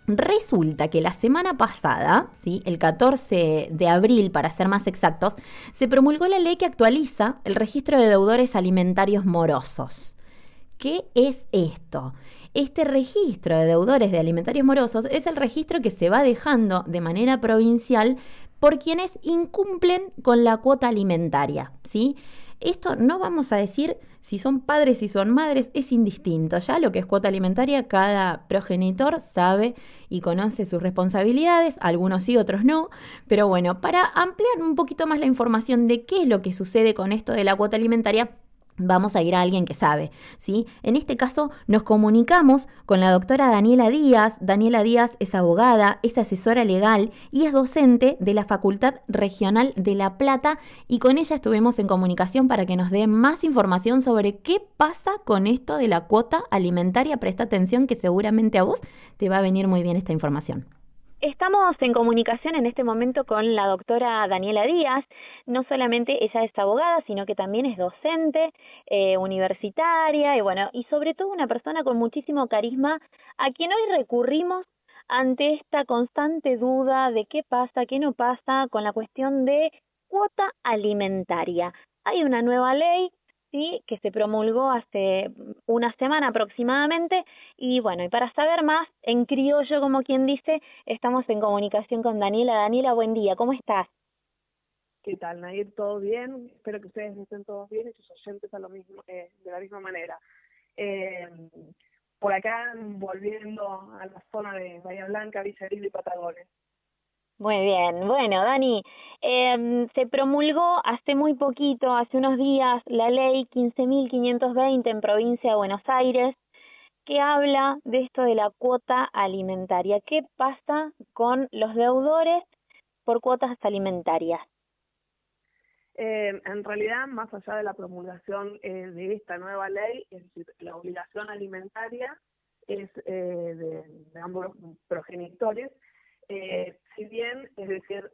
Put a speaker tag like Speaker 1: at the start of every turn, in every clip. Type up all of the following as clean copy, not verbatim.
Speaker 1: Resulta que la semana pasada, ¿sí? El 14 de abril, para ser más exactos, se promulgó la ley que actualiza el registro de deudores alimentarios morosos. ¿Qué es esto? Este registro de deudores de alimentarios morosos es el registro que se va dejando de manera provincial por quienes incumplen con la cuota alimentaria, ¿sí? Esto no vamos a decir si son padres, si son madres, es indistinto. Ya lo que es cuota alimentaria, cada progenitor sabe y conoce sus responsabilidades, algunos sí, otros no. Pero bueno, para ampliar un poquito más la información de qué es lo que sucede con esto de la cuota alimentaria, vamos a ir a alguien que sabe, ¿sí? En este caso nos comunicamos con la doctora Daniela Díaz. Daniela Díaz es abogada, es asesora legal y es docente de la Facultad Regional de La Plata, y con ella estuvimos en comunicación para que nos dé más información sobre qué pasa con esto de la cuota alimentaria. Presta atención que seguramente a vos te va a venir muy bien esta información.
Speaker 2: Estamos en comunicación en este momento con la doctora Daniela Díaz. No solamente ella es abogada, sino que también es docente, universitaria y bueno, y sobre todo una persona con muchísimo carisma a quien hoy recurrimos ante esta constante duda de qué pasa, qué no pasa con la cuestión de cuota alimentaria. Hay una nueva ley, sí, que se promulgó hace una semana aproximadamente y bueno, y para saber más, en criollo, como quien dice, estamos en comunicación con Daniela. Daniela, buen día, ¿cómo estás?
Speaker 3: ¿Qué tal, Nair? ¿Todo bien? Espero que ustedes estén todos bien y sus oyentes a lo mismo, de la misma manera. Eh, por acá, volviendo a la zona de Bahía Blanca, Villa Libre y Patagones.
Speaker 2: Muy bien, bueno, Dani, se promulgó hace muy poquito, hace unos días, la ley 15.520 en provincia de Buenos Aires, que habla de esto de la cuota alimentaria. ¿Qué pasa con los deudores por cuotas alimentarias?
Speaker 3: En realidad, más allá de la promulgación de esta nueva ley, es decir, la obligación alimentaria es de ambos progenitores. Si bien, es decir,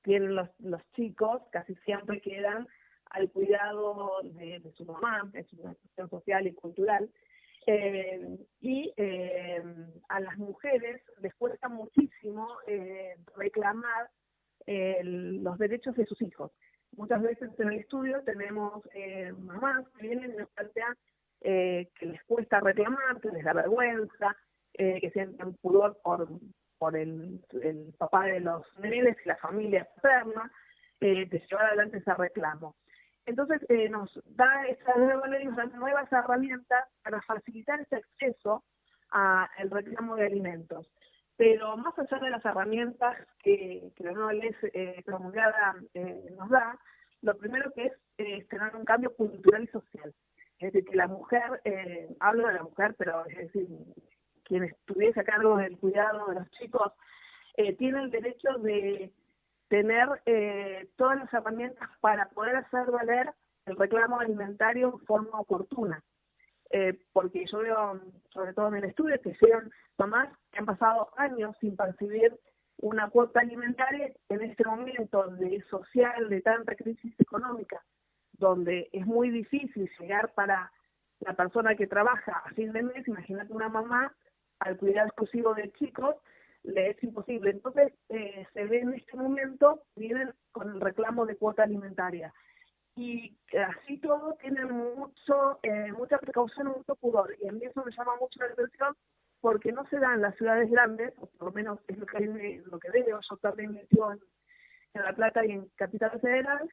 Speaker 3: tienen los chicos, casi siempre quedan al cuidado de su mamá, es una cuestión social y cultural, a las mujeres les cuesta muchísimo reclamar los derechos de sus hijos. Muchas veces en el estudio tenemos mamás que vienen y nos plantean que les cuesta reclamar, que les da vergüenza, que sienten pudor por el papá de los nenes y la familia paterna, de llevar adelante ese reclamo. Entonces nos da esa nueva ley, nos da nuevas herramientas para facilitar ese acceso al reclamo de alimentos. Pero más allá de las herramientas que la nueva ley promulgada nos da, lo primero que es tener un cambio cultural y social. Es decir, que la mujer, hablo de la mujer, pero es decir, quien estuviese a cargo del cuidado de los chicos, tiene el derecho de tener todas las herramientas para poder hacer valer el reclamo alimentario en forma oportuna. Porque yo veo, sobre todo en el estudio, que llegan mamás que han pasado años sin percibir una cuota alimentaria en este momento de social, de tanta crisis económica, donde es muy difícil llegar para la persona que trabaja a fin de mes. Imagínate una mamá al cuidado exclusivo de chicos, le es imposible. Entonces se ve en este momento, vienen con el reclamo de cuota alimentaria. Y así todo tienen mucha precaución, mucho pudor. Y a mí eso me llama mucho la atención porque no se da en las ciudades grandes, o por lo menos es lo que veo. Yo también metido en La Plata y en Capital Federal,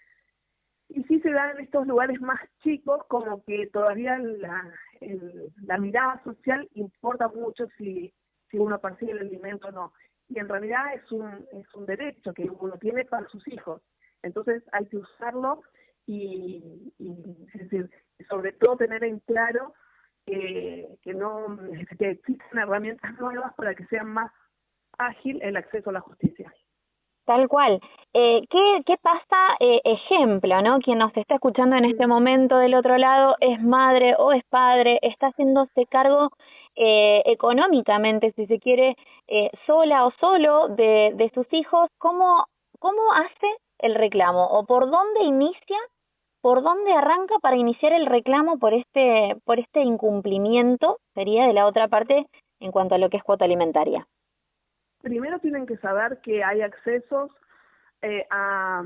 Speaker 3: y sí se da en estos lugares más chicos, como que todavía la mirada social importa mucho si uno percibe el alimento o no. Y en realidad es un derecho que uno tiene para sus hijos. Entonces hay que usarlo y es decir, sobre todo tener en claro que existen herramientas nuevas para que sea más ágil el acceso a la justicia.
Speaker 2: Tal cual. ¿Qué pasa? Ejemplo, ¿no? Quien nos está escuchando en este momento del otro lado es madre o es padre, está haciéndose cargo económicamente, si se quiere, sola o solo de sus hijos. ¿Cómo hace el reclamo? ¿O por dónde inicia? ¿Por dónde arranca para iniciar el reclamo por este incumplimiento? Sería de la otra parte en cuanto a lo que es cuota alimentaria?
Speaker 3: Primero tienen que saber que hay accesos a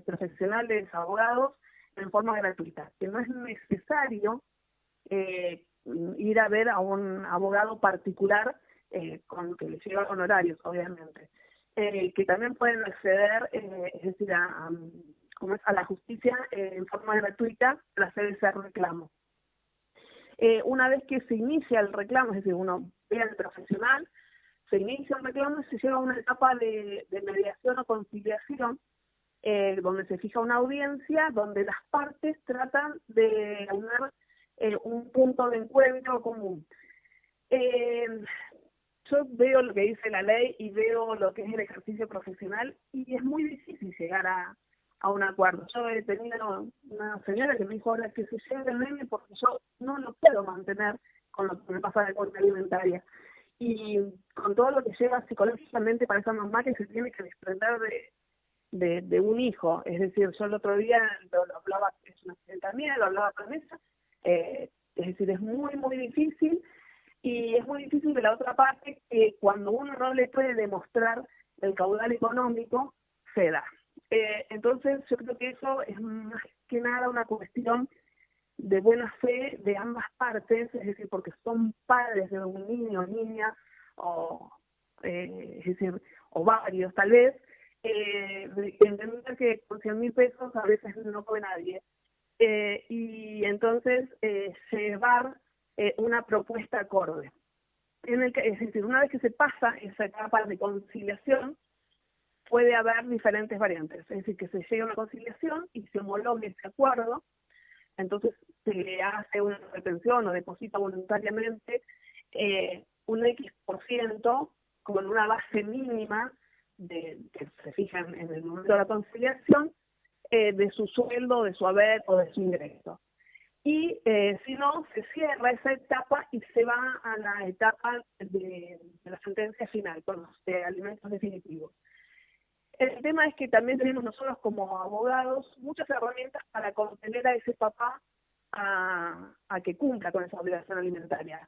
Speaker 3: profesionales, abogados, en forma gratuita, que no es necesario ir a ver a un abogado particular con que les lleva honorarios, obviamente, que también pueden acceder, es decir, a la justicia en forma gratuita para hacer ese reclamo. Una vez que se inicia el reclamo, es decir, uno ve al profesional, se inicia el reclamo y se llega a una etapa de mediación o conciliación, donde se fija una audiencia, donde las partes tratan de aunar un punto de encuentro común. Yo veo lo que dice la ley y veo lo que es el ejercicio profesional y es muy difícil llegar a un acuerdo. Yo he tenido una señora que me dijo ahora que se lleve el nene porque yo no lo puedo mantener con lo que me pasa de cuota alimentaria. Y con todo lo que lleva psicológicamente para esa mamá que se tiene que desprender de un hijo. Es decir, yo el otro día lo hablaba, es una clienta mía, lo hablaba con ella, es decir, es muy, muy difícil. Y es muy difícil de la otra parte que cuando uno no le puede demostrar el caudal económico, se da. Entonces yo creo que eso es más que nada una cuestión de buena fe de ambas partes, es decir, porque son padres de un niño o niña, o es decir, o varios tal vez, entender que con 100.000 pesos a veces no come nadie. Y entonces llevar una propuesta acorde. Es decir, una vez que se pasa esa etapa de conciliación, puede haber diferentes variantes. Es decir, que se llegue a una conciliación y se homologue ese acuerdo, entonces se le hace una retención o deposita voluntariamente un X% como en una base mínima que se fija en el momento de la conciliación de su sueldo, de su haber o de su ingreso. Y si no, se cierra esa etapa y se va a la etapa de la sentencia final, con los alimentos definitivos. El tema es que también tenemos nosotros como abogados muchas herramientas para contener a ese papá a que cumpla con esa obligación alimentaria.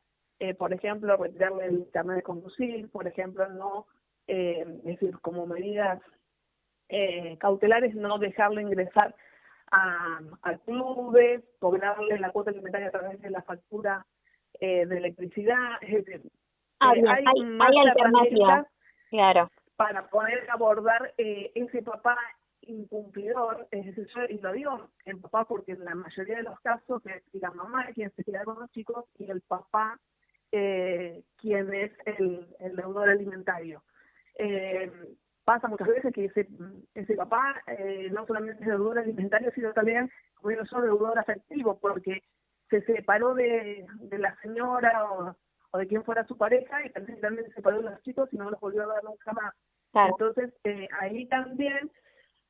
Speaker 3: Por ejemplo, retirarle el carnet de conducir, por ejemplo, no, es decir, como medidas cautelares, no dejarlo ingresar a clubes, cobrarle la cuota alimentaria a través de la factura de electricidad, es decir, hay
Speaker 2: alternativas, claro,
Speaker 3: para poder abordar ese papá incumplidor, es decir, y lo digo el papá porque en la mayoría de los casos es la mamá quien se queda con los chicos y el papá quien es el deudor alimentario. Pasa muchas veces que ese papá no solamente es deudor alimentario, sino también, como digo yo, deudor afectivo, porque se separó de la señora o de quien fuera su pareja y también se separó de los chicos y no los volvió a ver nunca más. Claro. Entonces, ahí también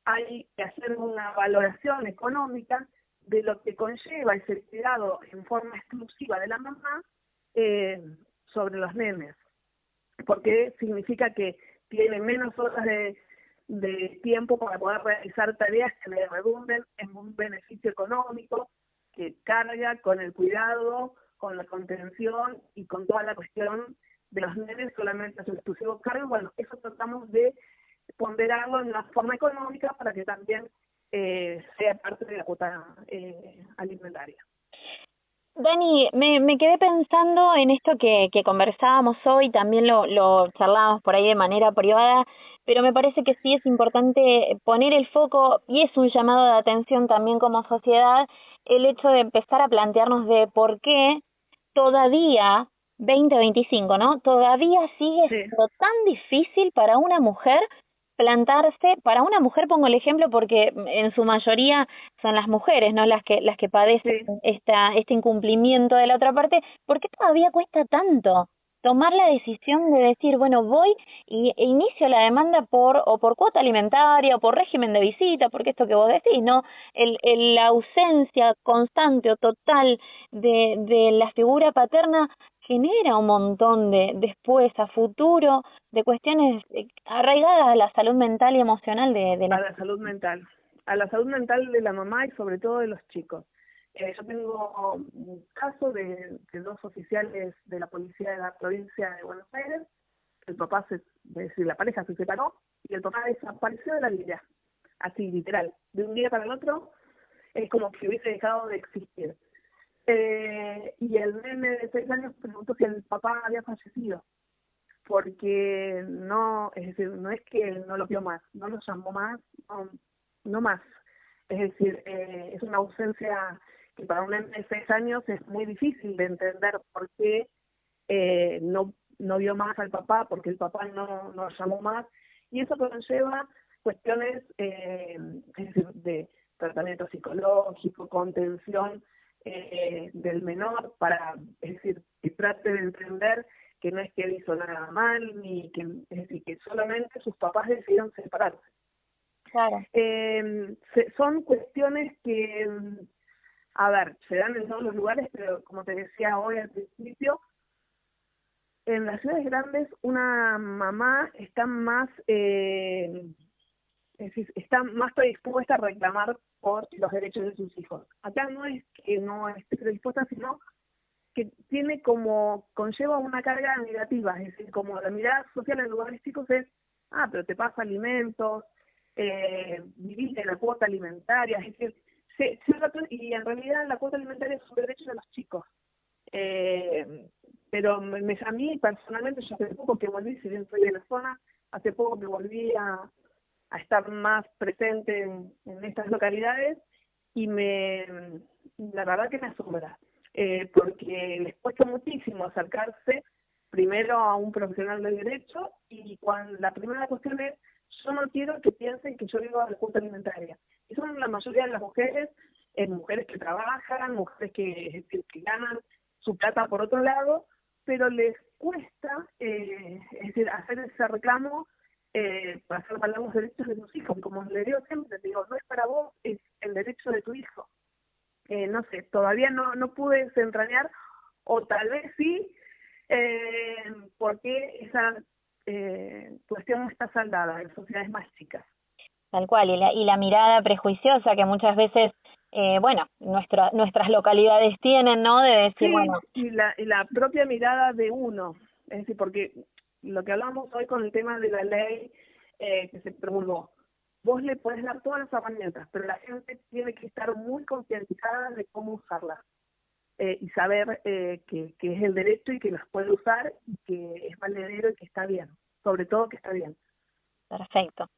Speaker 3: hay que hacer una valoración económica de lo que conlleva ese cuidado en forma exclusiva de la mamá sobre los nenes, porque significa que tiene menos horas de tiempo para poder realizar tareas que le redunden en un beneficio económico, que carga con el cuidado, con la contención y con toda la cuestión de los nenes solamente a su exclusivo cargo. Bueno, eso tratamos de ponderarlo en una forma económica para que también sea parte de la cuota alimentaria.
Speaker 2: Dani, me quedé pensando en esto que conversábamos hoy, también lo charlábamos por ahí de manera privada, pero me parece que sí es importante poner el foco, y es un llamado de atención también como sociedad, el hecho de empezar a plantearnos de por qué todavía, 2025, ¿no? Todavía sigue siendo tan difícil para una mujer plantarse. Para una mujer pongo el ejemplo porque en su mayoría son las mujeres, ¿no? Las que padecen este incumplimiento de la otra parte. ¿Por qué todavía cuesta tanto tomar la decisión de decir, bueno, voy e inicio la demanda por cuota alimentaria o por régimen de visita, porque esto que vos decís, ¿no? La ausencia constante o total de la figura paterna genera un montón después, a futuro, de cuestiones arraigadas a la salud mental y emocional de la...
Speaker 3: A la salud mental de la mamá y sobre todo de los chicos. Yo tengo un caso de 2 oficiales de la policía de la provincia de Buenos Aires. El papá, es decir, la pareja se separó y el papá desapareció de la vida, así literal, de un día para el otro, es como que hubiese dejado de existir. Y el nene de 6 años preguntó si el papá había fallecido, porque no, es decir, no es que él no lo vio más, no lo llamó más, no más. Es decir, es una ausencia que para un nene de 6 años es muy difícil de entender por qué no vio más al papá, porque el papá no lo llamó más, y eso conlleva cuestiones es decir, de tratamiento psicológico, contención del menor, para, es decir, que trate de entender que no es que él hizo nada mal, ni que, es decir, que solamente sus papás decidieron separarse.
Speaker 2: Claro.
Speaker 3: Son cuestiones que, a ver, se dan en todos los lugares, pero como te decía hoy al principio, en las ciudades grandes una mamá está más, es decir, está más predispuesta a reclamar por los derechos de sus hijos. Acá no es que no esté predispuesta, sino que tiene conlleva una carga negativa, es decir, como la mirada social en lugares chicos es, pero te pasa alimentos, vivís de la cuota alimentaria, es decir, y en realidad la cuota alimentaria es un derecho de los chicos. Pero a mí personalmente, yo hace poco que volví, si bien soy de la zona, hace poco que volví a estar más presente en estas localidades y la verdad que me asombra, porque les cuesta muchísimo acercarse primero a un profesional del derecho, y cuando la primera cuestión es, yo no quiero que piensen que yo vivo a la cuota alimentaria. Y son la mayoría de las mujeres, mujeres que trabajan, mujeres que ganan su plata por otro lado, pero les cuesta es decir, hacer ese reclamo para hacer valer los derechos de sus hijos. Como le digo siempre, digo, no es para vos, es el derecho de tu hijo. No sé, todavía no pude desentrañar, o tal vez sí, porque esa cuestión no está saldada en sociedades más chicas.
Speaker 2: Tal cual, y la mirada prejuiciosa que muchas veces, nuestras localidades tienen, ¿no? De decir,
Speaker 3: Sí,
Speaker 2: bueno...
Speaker 3: y la propia mirada de uno, es decir, porque lo que hablamos hoy con el tema de la ley que se promulgó, vos le podés dar todas las herramientas, pero la gente tiene que estar muy concientizada de cómo usarlas y saber que es el derecho y que las puede usar y que es valedero y que está bien, sobre todo que está bien.
Speaker 2: Perfecto,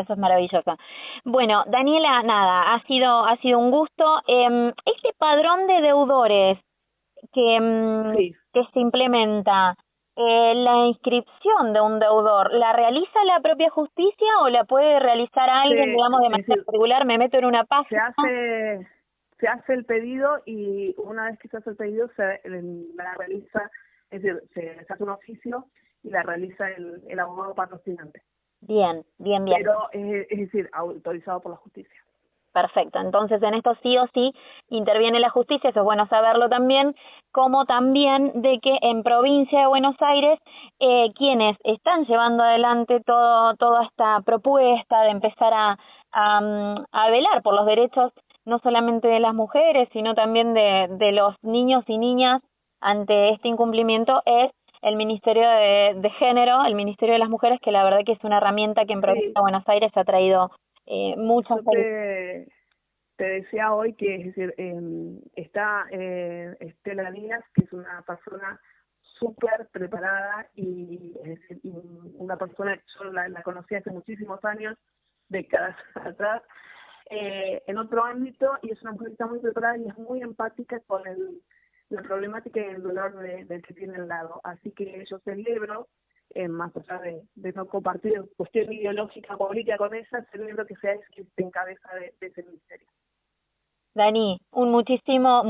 Speaker 2: eso es maravilloso. Bueno, Daniela, nada, ha sido un gusto. Este padrón de deudores
Speaker 3: Sí.
Speaker 2: que se implementa, la inscripción de un deudor, ¿la realiza la propia justicia o la puede realizar alguien, digamos, de manera regular? Me meto en una página.
Speaker 3: Se hace el pedido, y una vez que se hace el pedido la realiza, es decir, se hace un oficio y la realiza el abogado patrocinante.
Speaker 2: Bien.
Speaker 3: Pero es decir, autorizado por la justicia.
Speaker 2: Perfecto, entonces en esto sí o sí interviene la justicia, eso es bueno saberlo también, como también de que en provincia de Buenos Aires quienes están llevando adelante toda esta propuesta de empezar a velar por los derechos no solamente de las mujeres, sino también de los niños y niñas ante este incumplimiento, es el Ministerio de Género, el Ministerio de las Mujeres, que la verdad que es una herramienta que en provincia de Buenos Aires ha traído muchas...
Speaker 3: Te decía hoy que, es decir, está Estela Díaz, que es una persona súper preparada y una persona que yo la conocí hace muchísimos años, décadas atrás, en otro ámbito, y es una mujer que está muy preparada y es muy empática con la problemática y el dolor del que tiene al lado. Así que yo celebro, más allá de no compartir cuestión ideológica política con ella, celebro que sea ella quien esté en cabeza de ese ministerio.
Speaker 2: Dani, muchísimas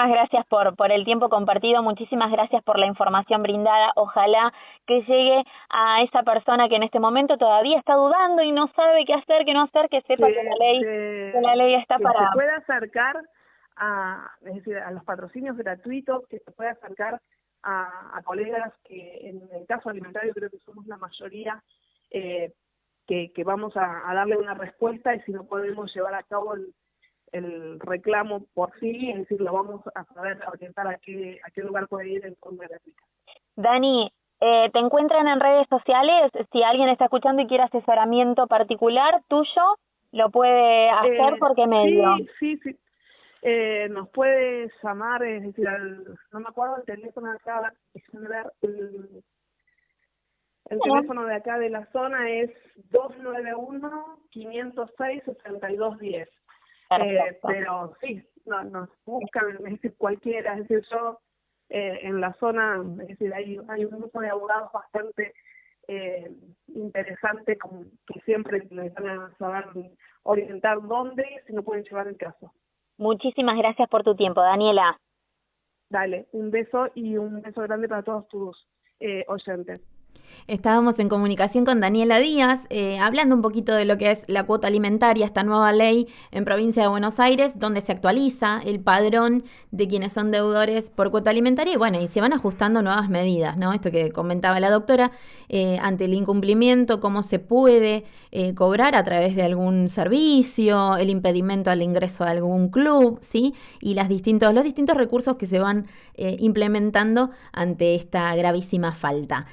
Speaker 2: gracias por el tiempo compartido, muchísimas gracias por la información brindada. Ojalá que llegue a esa persona que en este momento todavía está dudando y no sabe qué hacer, qué no hacer, que sepa que la ley está
Speaker 3: que
Speaker 2: para...
Speaker 3: se pueda acercar es decir, a los patrocinios gratuitos, que se pueda acercar a colegas que en el caso alimentario creo que somos la mayoría, que vamos a darle una respuesta, y si no podemos llevar a cabo el reclamo por sí, es decir, lo vamos a saber orientar a qué lugar puede ir en forma gratuita.
Speaker 2: Dani, ¿te encuentran en redes sociales? Si alguien está escuchando y quiere asesoramiento particular tuyo, ¿lo puede hacer por qué medio?
Speaker 3: Sí. Nos puede llamar, es decir, no me acuerdo el teléfono de acá, déjame ver, el teléfono de acá de la zona es 291-506-6210. Pero sí, nos buscan, es decir, cualquiera, es decir, yo en la zona, es decir, hay un grupo de abogados bastante interesante, que siempre les van a saber orientar dónde, si no pueden llevar el caso.
Speaker 2: Muchísimas gracias por tu tiempo, Daniela.
Speaker 3: Dale, un beso y un beso grande para todos tus oyentes.
Speaker 1: Estábamos en comunicación con Daniela Díaz, hablando un poquito de lo que es la cuota alimentaria, esta nueva ley en Provincia de Buenos Aires, donde se actualiza el padrón de quienes son deudores por cuota alimentaria y bueno, y se van ajustando nuevas medidas, ¿no? Esto que comentaba la doctora, ante el incumplimiento, cómo se puede cobrar a través de algún servicio, el impedimento al ingreso a algún club, ¿sí? Y los distintos recursos que se van implementando ante esta gravísima falta.